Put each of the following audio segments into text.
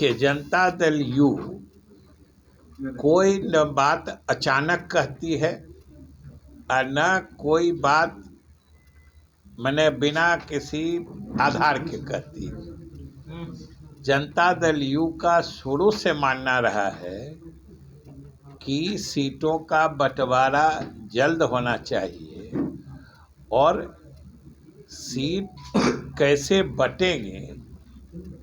देखिए, जनता दल यू कोई न बात अचानक कहती है और न कोई बात मैंने बिना किसी आधार के कहती है। जनता दल यू का शुरू से मानना रहा है कि सीटों का बंटवारा जल्द होना चाहिए और सीट कैसे बटेंगे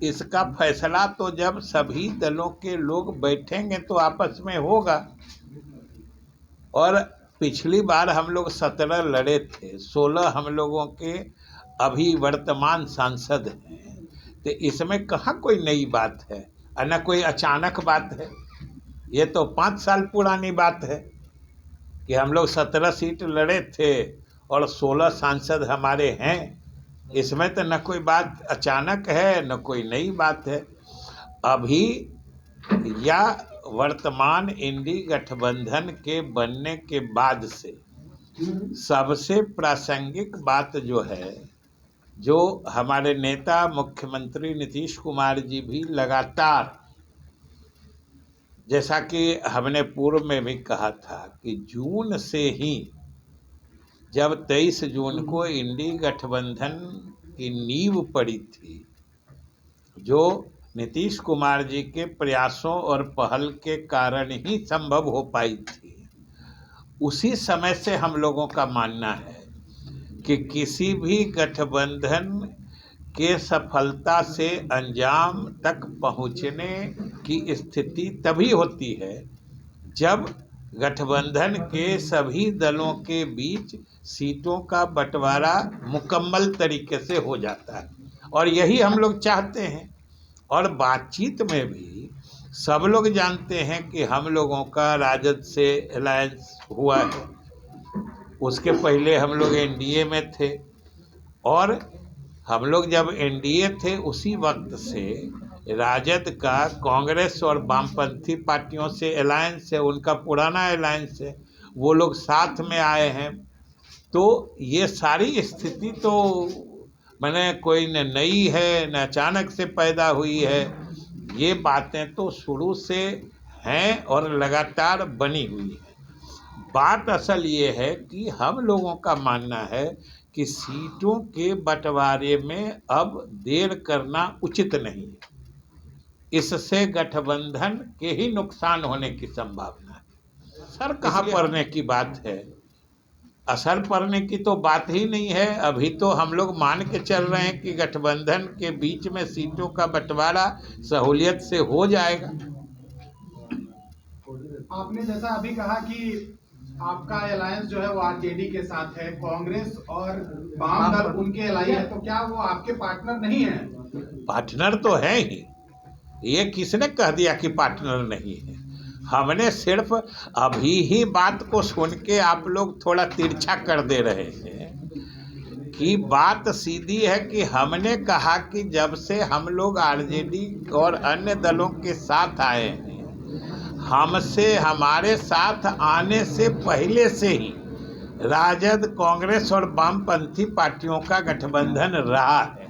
इसका फैसला तो जब सभी दलों के लोग बैठेंगे तो आपस में होगा। और पिछली बार हम लोग 17 लड़े थे, 16 हम लोगों के अभी वर्तमान सांसद हैं, तो इसमें कहाँ कोई नई बात है और न कोई अचानक बात है। ये तो 5 साल पुरानी बात है कि हम लोग 17 सीट लड़े थे और 16 सांसद हमारे हैं। इसमें तो न कोई बात अचानक है न कोई नई बात है। अभी या वर्तमान इंडी गठबंधन के बनने के बाद से सबसे प्रासंगिक बात जो है, जो हमारे नेता मुख्यमंत्री नीतीश कुमार जी भी लगातार, जैसा कि हमने पूर्व में भी कहा था कि जून से ही, जब 23 जून को इंडी गठबंधन की नींव पड़ी थी, जो नीतीश कुमार जी के प्रयासों और पहल के कारण ही संभव हो पाई थी, उसी समय से हम लोगों का मानना है कि किसी भी गठबंधन के सफलता से अंजाम तक पहुंचने की स्थिति तभी होती है जब गठबंधन के सभी दलों के बीच सीटों का बंटवारा मुकम्मल तरीके से हो जाता है। और यही हम लोग चाहते हैं। और बातचीत में भी सब लोग जानते हैं कि हम लोगों का राजद से अलायंस हुआ है। उसके पहले हम लोग एनडीए में थे और हम लोग जब एनडीए थे उसी वक्त से राजद का कांग्रेस और वामपंथी पार्टियों से अलायंस है, उनका पुराना अलायंस है, वो लोग साथ में आए हैं। तो ये सारी स्थिति तो मैंने कोई न नई है न अचानक से पैदा हुई है। ये बातें तो शुरू से हैं और लगातार बनी हुई है। बात असल ये है कि हम लोगों का मानना है कि सीटों के बंटवारे में अब देर करना उचित नहीं है। इससे गठबंधन के ही नुकसान होने की संभावना है। सर कहाँ पड़ने की बात है, असर पड़ने की तो बात ही नहीं है। अभी तो हम लोग मान के चल रहे हैं कि गठबंधन के बीच में सीटों का बंटवारा सहूलियत से हो जाएगा। आपने जैसा अभी कहा कि आपका अलायंस जो है वो आरजेडी के साथ है, कांग्रेस और वाम दल उनके अलायंस है, तो क्या वो आपके पार्टनर नहीं है? पार्टनर तो है ही। ये किसने कह दिया कि पार्टनर नहीं है? हमने सिर्फ अभी ही बात को सुन के आप लोग थोड़ा तिरछा कर दे रहे हैं कि बात सीधी है कि हमने कहा कि जब से हम लोग आरजेडी और अन्य दलों के साथ आए हैं, हमसे हमारे साथ आने से पहले से ही राजद, कांग्रेस और वामपंथी पार्टियों का गठबंधन रहा है।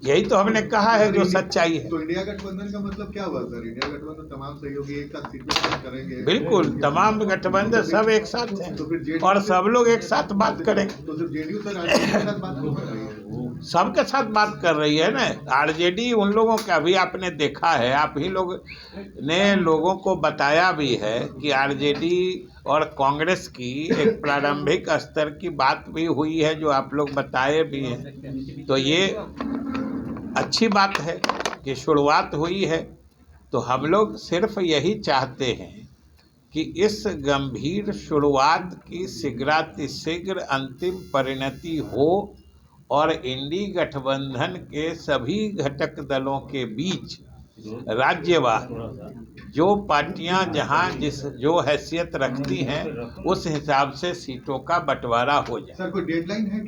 यही तो हमने कहा है जो सच्चाई है। तो इंडिया गठबंधन का मतलब क्या हुआ सर? इंडिया गठबंधन तमाम सहयोगी एक साथ सीटें करेंगे। बिल्कुल, तमाम गठबंधन सब एक साथ हैं तो और सब लोग एक साथ बात करेंगे। तो सिर्फ जेडीयू सर आरजेडी के साथ बात क्यों कर रही है? सबके साथ बात कर रही है ना। आरजेडी उन लोगों का अभी आपने देखा है, आप ही लोग ने लोगों को बताया भी है कि आरजेडी और कांग्रेस की एक प्रारंभिक स्तर की बात भी हुई है, जो आप लोग बताए भी हैं। तो ये अच्छी बात है कि शुरुआत हुई है। तो हम लोग सिर्फ यही चाहते हैं कि इस गंभीर शुरुआत की शीघ्रातिशीघ्र अंतिम परिणति हो और इंडी गठबंधन के सभी घटक दलों के बीच राज्यवार जो पार्टियां जहां जो हैसियत रखती हैं उस हिसाब से सीटों का बंटवारा हो जाए। सर कोई डेडलाइन है?